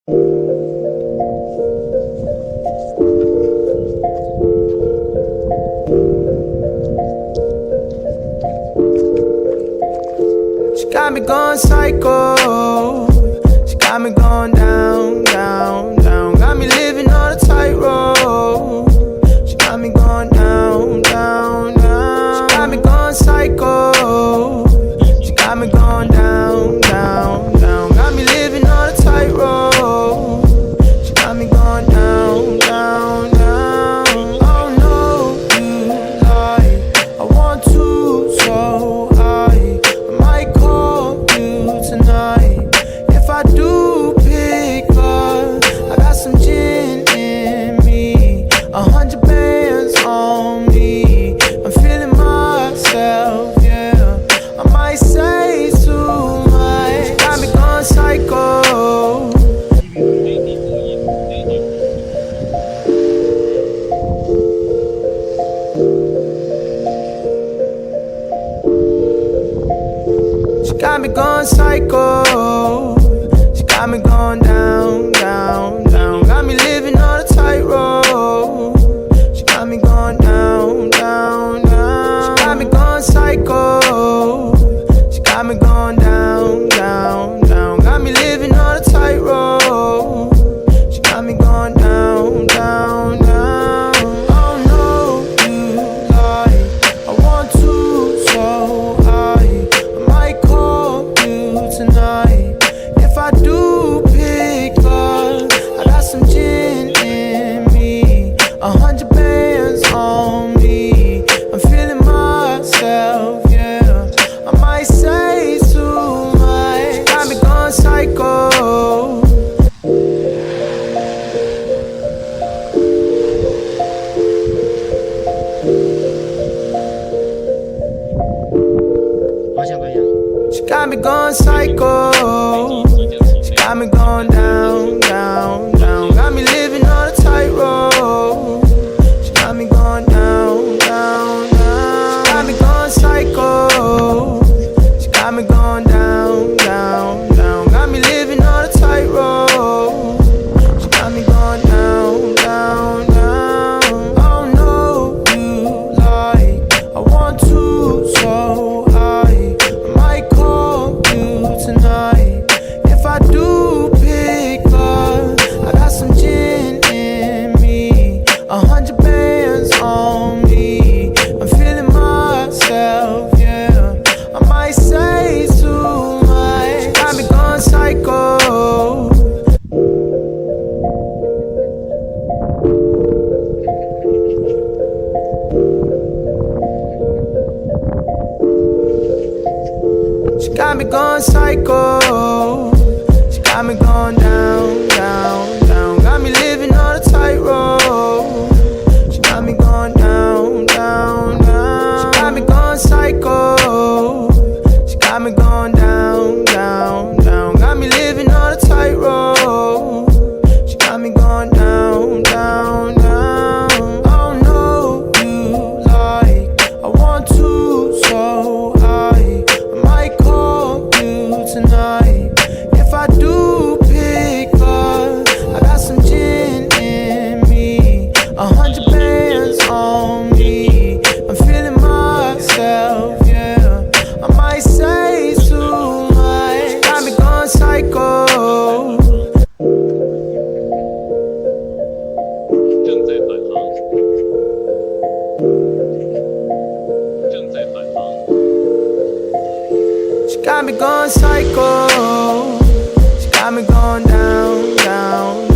She got me going psycho. She got me going down, down, down. Got me living on a tightrope. She got me going down, down, down. She got me going psycho. She got me going down, down, down. Got me living on a tightrope. She got me going down, down, down. Oh no, you lie. I want to, so I might call you tonight. If I do pick up, I got some gin in me, 100 bands on me. I'm feeling myself, yeah. I might say too much. Got me going psycho. She got me going psycho. She got me going down, down, down. Got me living on a tightrope. She got me going down, down, down. She got me going psycho. She got me going down, down, down. Got me living on a tightrope. She got me going down, down, down. Oh no, you lie. I want to, so I might call you tonight. If I do pick up, I got some gin in me, 100 bands on me. I'm feeling myself, yeah. I might say too much. Got me going psycho. She got me going psycho. She got me going down, down, down. Got me living on a tightrope. She got me going down, down, down. Got me going psycho. She got me going down, down, down. Got me living on a tightrope. She got me going down, down, down. Oh no, you lie. I want to, so I might call you tonight. If I do pick up, I got some gin in me, 100 bands on me. I'm feeling myself, yeah. I might say too much. Got me going psycho. She got me going psycho. She got me going down, down, down. Got me living on a tightrope. She got me going down, down, down. She got me going psycho. She got me going down, down, down. Got me living on a tightrope. She got me going down, down, down. Oh no, you lie. I want to, so I might call you tonight. If I do pick up, I got some gin in me, 100 bands on me. I'm feeling myself, yeah. I might say too much. Got me going psycho. 正在返航，正在返航。 She got me going psycho. She got me going down, down,